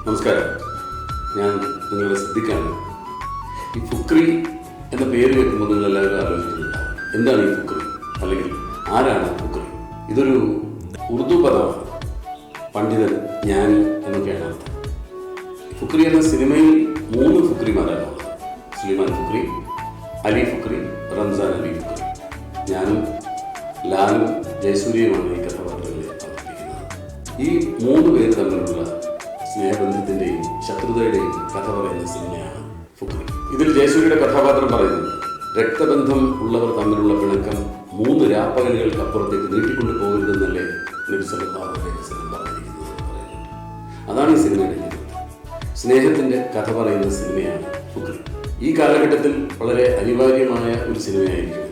നമസ്കാരം, ഞാൻ നിങ്ങളുടെ സിദ്ദിഖാണ്. ഈ ഫുക്രി എന്ന പേര് കേൾക്കുമ്പോൾ നിങ്ങളെല്ലാവരും ആലോചിക്കുന്നുണ്ടാവും, എന്താണ് ഈ ഫുക്രി, അല്ലെങ്കിൽ ആരാണ് ഫുക്രി? ഇതൊരു ഉറുദു പദമാണ്. പണ്ഡിതൻ, ജ്ഞാനി എന്നൊക്കെയാണ് അർത്ഥം. ഫുക്രി എന്ന സിനിമയിൽ 3 ഫുക്രിമാരാണ് ഉള്ളത്. സുലൈമാൻ ഫുക്രി, അലി ഫുക്രി, റംസാൻ അലി ഫുക്രി. ഞാനും ലാലും ജയസൂര്യയുമാണ് ഈ കഥാപാത്രങ്ങളെ അവതരിപ്പിക്കുന്നത്. ഈ 3 പേര് തമ്മിലുള്ള സ്നേഹബന്ധത്തിൻ്റെയും ശത്രുതയുടെയും കഥ പറയുന്ന സിനിമയാണ് ഫുക്രി. ഇതിൽ ജയസൂര്യയുടെ കഥാപാത്രം പറയുന്നത്, രക്തബന്ധം ഉള്ളവർ തമ്മിലുള്ള പിണക്കം 3 രാപ്പകലുകൾക്കപ്പുറത്തേക്ക് നീട്ടിക്കൊണ്ടു പോകരുതെന്നല്ലേ നബി സല്ലല്ലാഹു അലൈഹി വസല്ലം പറഞ്ഞിരിക്കുന്നത് എന്ന് പറയുന്നുണ്ട്. അതാണ് ഈ സിനിമയുടെ ജീവിതം. സ്നേഹത്തിൻ്റെ കഥ പറയുന്ന സിനിമയാണ് ഫുക്രി. ഈ കാലഘട്ടത്തിൽ വളരെ അനിവാര്യമായ ഒരു സിനിമയായിരിക്കും.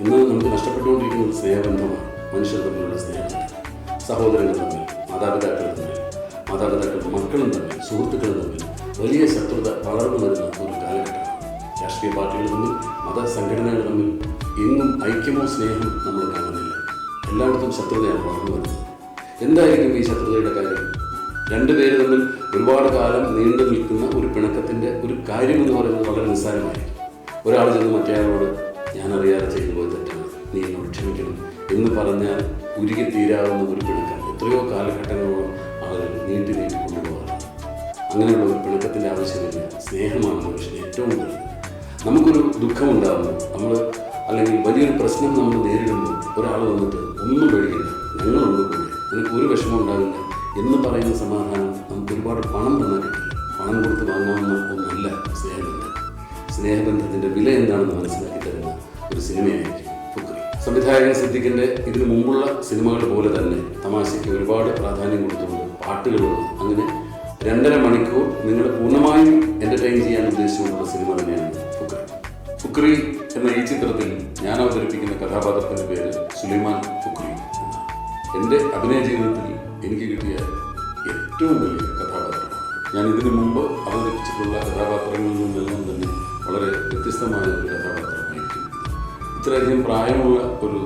ഇന്ന് നമുക്ക് നഷ്ടപ്പെട്ടുകൊണ്ടിരിക്കുന്നത് സ്നേഹബന്ധമാണ്. മനുഷ്യർ തമ്മിലുള്ള സ്നേഹബന്ധം, സഹോദരങ്ങൾ തമ്മിൽ, മാതാപിതാക്കൾ മക്കളും തമ്മിൽ, സുഹൃത്തുക്കളും തമ്മിൽ വലിയ ശത്രുത വളർന്നു വരുന്ന ഒരു കാലഘട്ടമാണ്. രാഷ്ട്രീയ പാർട്ടികൾ തമ്മിൽ, മതസംഘടനകൾ തമ്മിൽ എങ്ങും ഐക്യമോ സ്നേഹം നമ്മൾ കാണുന്നില്ല. എല്ലായിടത്തും ശത്രുതയാണ് വളർന്നു വരുന്നത്. എന്തായിരിക്കും ഈ ശത്രുതയുടെ കാര്യം? 2 പേര് തമ്മിൽ ഒരുപാട് കാലം നീണ്ടു നിൽക്കുന്ന ഒരു പിണക്കത്തിൻ്റെ ഒരു കാര്യം എന്ന് പറയുന്നത് വളരെ നിസ്സാരമായിരിക്കും. ഒരാൾ ചെന്ന് മറ്റേയാളോട്, ഞാൻ അറിയാതെ ചെയ്തു പോയ തെറ്റാണ്, നീ എന്നോട് ക്ഷമിക്കണം എന്ന് പറഞ്ഞാൽ ഉരുകി തീരാവുന്ന ഒരു പിണക്കം എത്രയോ കാലഘട്ടങ്ങളോളം ആളുകൾ നീട്ടി കൊണ്ടുപോകാറുണ്ട്. അങ്ങനെയുള്ള ഒരു പിണക്കത്തിൻ്റെ ആവശ്യമില്ല. സ്നേഹമാണ് മനുഷ്യന് ഏറ്റവും നല്ലത്. നമുക്കൊരു ദുഃഖമുണ്ടാകുന്നു, അല്ലെങ്കിൽ വലിയൊരു പ്രശ്നം നമ്മൾ നേരിടുമ്പോൾ ഒരാൾ വന്നിട്ട് ഒന്നും പേടിക്കില്ല, ഞങ്ങളുണ്ട് കൂടെ, നിനക്ക് ഒരു വിഷമം ഉണ്ടാവില്ല എന്ന് പറയുന്ന സമാധാനം നമുക്ക് ഒരുപാട് പണം തന്നാൽ കിട്ടില്ല. പണം കൊടുത്ത് വാങ്ങാവുന്ന ഒന്നല്ല സ്നേഹബന്ധം. സ്നേഹബന്ധത്തിൻ്റെ വില എന്താണെന്ന് മനസ്സിലാക്കി തരുന്ന ഒരു സിനിമയായിരിക്കും ഫുക്രി. സംവിധായകൻ സിദ്ദിഖിൻ്റെ ഇതിനു മുമ്പുള്ള സിനിമകൾ പോലെ തന്നെ തമാശയ്ക്ക് ഒരുപാട് പ്രാധാന്യം കൊടുത്തുകൊണ്ട് പാട്ടുകളുള്ള, അങ്ങനെ 2.5 മണിക്കൂർ നിങ്ങളെ പൂർണ്ണമായും എൻ്റർടൈൻ ചെയ്യാൻ ഉദ്ദേശിച്ചുകൊണ്ടുള്ള സിനിമ തന്നെയാണ് ഫുക്രി. ഫുക്രി എന്ന ഈ ചിത്രത്തിൽ ഞാൻ അവതരിപ്പിക്കുന്ന കഥാപാത്രത്തിൻ്റെ പേര് സുലൈമാൻ ഫുക്രി എന്നാണ്. എൻ്റെ അഭിനയ ജീവിതത്തിൽ എനിക്ക് കിട്ടിയ ഏറ്റവും വലിയ കഥാപാത്രമാണ്. ഞാൻ ഇതിനു മുമ്പ് അവതരിപ്പിച്ചിട്ടുള്ള കഥാപാത്രങ്ങളിൽ നിന്നെല്ലാം തന്നെ വളരെ വ്യത്യസ്തമായ ഒരു കഥാപാത്രമായിരിക്കും ഇത്. ഇത്രയധികം പ്രായമുള്ള ഒരു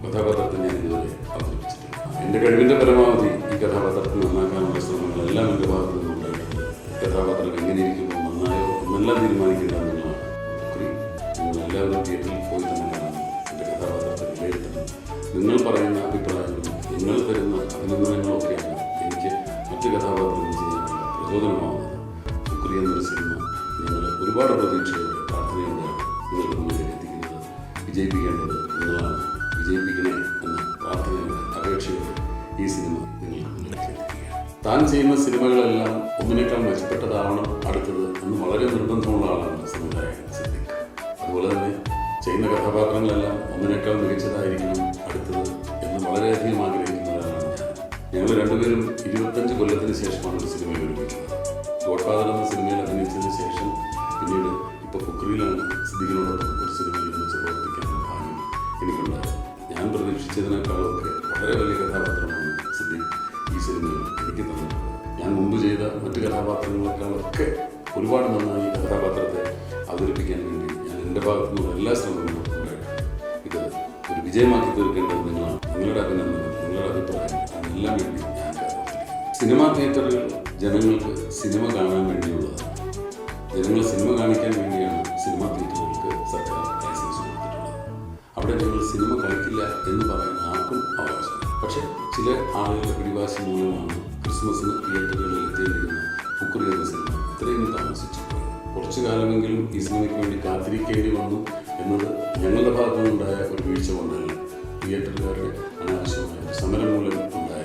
കഥാപാത്രത്തെ ഞാൻ ഇതുവരെ അവതരിപ്പിച്ചിട്ടില്ല. എൻ്റെ കഴിവിൻ്റെ പരമാവധി ഈ കഥാപാത്രത്തെ നന്നാക്കാനുള്ള ശ്രമങ്ങളെല്ലാം എൻ്റെ ഭാഗത്തു നിന്നുണ്ടായിട്ടുണ്ട്. കഥാപാത്രം എങ്ങനെയിരിക്കുമ്പോൾ നന്നായോ എന്നെല്ലാം തീരുമാനിക്കേണ്ടതെന്നുള്ളതാണ് ഫുക്രി. നിങ്ങളെല്ലാവരും തിയേറ്ററിൽ പോയി തന്നെ കാണുന്നു. എൻ്റെ കഥാപാത്രത്തെ വിലയിരുത്തണം. നിങ്ങൾ പറയുന്ന അഭിപ്രായങ്ങളും നിങ്ങൾ തരുന്ന അഭിനന്ദനങ്ങളും ഒക്കെയാണ് എനിക്ക് മറ്റ് കഥാപാത്രങ്ങൾ ചെയ്യാനുള്ള പ്രചോദനമാവുന്നത്. ഫുക്രി എന്നൊരു സിനിമ നിങ്ങൾ ഒരുപാട് പ്രതീക്ഷയോടെ, പ്രാർത്ഥനയോടെയാണ് നിങ്ങൾക്ക് മുന്നിലേക്ക് എത്തിക്കുന്നത്. വിജയിപ്പിക്കേണ്ടത് നിങ്ങളാണ്. വിജയിപ്പിക്കണേ എന്ന പ്രാർത്ഥനയോടെ, അപേക്ഷയോടെ ഈ സിനിമ നിങ്ങൾക്ക് മുന്നിലേക്ക് എത്തിക്കുകയാണ്. താൻ ചെയ്യുന്ന സിനിമകളെല്ലാം ഒന്നിനേക്കാൾ മെച്ചപ്പെട്ടതാവണം അടുത്തത് എന്ന് വളരെ നിർബന്ധമുള്ള ആളാണ് സംവിധായകൻ സിദ്ദിഖ്. അതുപോലെ തന്നെ ചെയ്യുന്ന കഥാപാത്രങ്ങളെല്ലാം ഒന്നിനേക്കാൾ മികച്ചതായിരിക്കണം അടുത്തത് എന്ന് വളരെയധികം ആഗ്രഹിക്കുന്നവരാണ് ഞാൻ. ഞങ്ങൾ 2 പേരും 25 കൊല്ലത്തിന് ശേഷമാണ് ഒരു സിനിമയിൽ ഒരുമിക്കുന്നത്. ഗോഡ്ഫാദർ എന്ന സിനിമയിൽ അഭിനയിച്ചതിന് ശേഷം പിന്നീട് ഇപ്പോൾ ഫുക്രിയിലാണ് സിദ്ദിഖിനോടൊപ്പം ഒരു സിനിമയിൽ വെച്ച് പ്രവർത്തിക്കാനുള്ള ഭാഗ്യം എനിക്കുണ്ടായത്. ഞാൻ പ്രതീക്ഷിച്ചതിനേക്കാളൊക്കെ വളരെ വലിയ കഥാപാത്രമാണ് സിദ്ദിഖ് ഈ സിനിമയിൽ എനിക്ക് തന്നിട്ടുള്ളത്. ഞാൻ മുമ്പ് ചെയ്ത മറ്റ് കഥാപാത്രങ്ങളെക്കാളൊക്കെ ഒരുപാട് നന്നായി ഈ കഥാപാത്രത്തെ അവതരിപ്പിക്കാൻ വേണ്ടി ഞാൻ എൻ്റെ ഭാഗത്തു നിന്നുള്ള എല്ലാ ശ്രമങ്ങളും ഉണ്ടായിട്ടുണ്ട്. ഇത് ഒരു വിജയമാക്കി തീർക്കേണ്ടത് നിങ്ങളാണ്. നിങ്ങളുടെ അഭിനന്ദനം, നിങ്ങളുടെ അഭിപ്രായം, അതിനെല്ലാം വേണ്ടി ഞാൻ കാത്തിരിക്കുന്നു. സിനിമാ തിയേറ്ററുകൾ ജനങ്ങൾക്ക് സിനിമ കാണാൻ വേണ്ടിയുള്ളതാണ്. ജനങ്ങളെ സിനിമ കാണിക്കാൻ വേണ്ടിയാണ് സിനിമാ തിയേറ്ററുകൾക്ക് സർക്കാർ ലൈസൻസ് കൊടുത്തിട്ടുള്ളത്. അവിടെ ഞങ്ങൾ സിനിമ കളിക്കില്ല എന്ന് പറയാൻ ആർക്കും അവകാശമില്ല. പക്ഷേ ചില ആളുകളുടെ പിടിവാശി മൂലമാണ് ക്രിസ്മസിന് തിയേറ്ററുകളിൽ എത്തിയിരിക്കുന്ന ഫുക്രി എന്ന സിനിമ ഇത്രയും താമസിച്ചു പോയത്. കുറച്ചു കാലമെങ്കിലും ഈ സിനിമയ്ക്ക് വേണ്ടി കാത്തിരിക്കേണ്ടി വന്നു എന്നത് ഞങ്ങളുടെ ഭാഗത്തു നിന്നുണ്ടായ ഒരു വീഴ്ച കൊണ്ടല്ല, തിയേറ്ററുകാരുടെ അനാവശ്യമായ സമരം മൂലം ഉണ്ടായ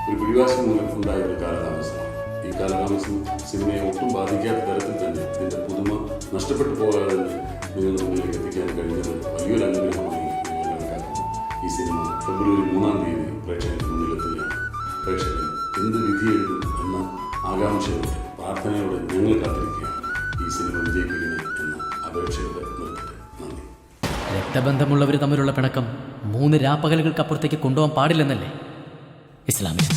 ഒരു പിടിവാശി മൂലം ഉണ്ടായ ഒരു കാലതാമസമാണ്. ഈ കാലതാമസം സിനിമയെ ഒട്ടും ബാധിക്കാത്ത തരത്തിൽ തന്നെ ഇതിൻ്റെ പുതുമ നഷ്ടപ്പെട്ടു പോകാതെ തന്നെ നിങ്ങളുടെ മുന്നിലേക്ക് എത്തിക്കാൻ കഴിഞ്ഞത് വലിയൊരു അനുഗ്രഹമായി ഞങ്ങൾ കണക്കാക്കുന്നു. ഈ സിനിമ ഫെബ്രുവരി 3-ാം തീയതി പ്രേക്ഷകർക്ക് മുന്നിലെത്തുകയാണ്. പ്രേക്ഷകൻ എന്ത് വിധി എഴുതും എന്ന ആകാംക്ഷയോടെ, പ്രാർത്ഥനയോടെ ഞങ്ങൾ കാത്തിരിക്കുകയാണ്. ഈ സിനിമ വിജയിപ്പിക്കണേ എന്ന അപേക്ഷയോടെ നിർത്തട്ടെ. നന്ദി. രക്തബന്ധമുള്ളവർ തമ്മിലുള്ള പിണക്കം 3 രാപ്പകലുകൾക്കപ്പുറത്തേക്ക് കൊണ്ടുപോകാൻ പാടില്ലെന്നല്ലേ ഇസ്ലാമിൽ?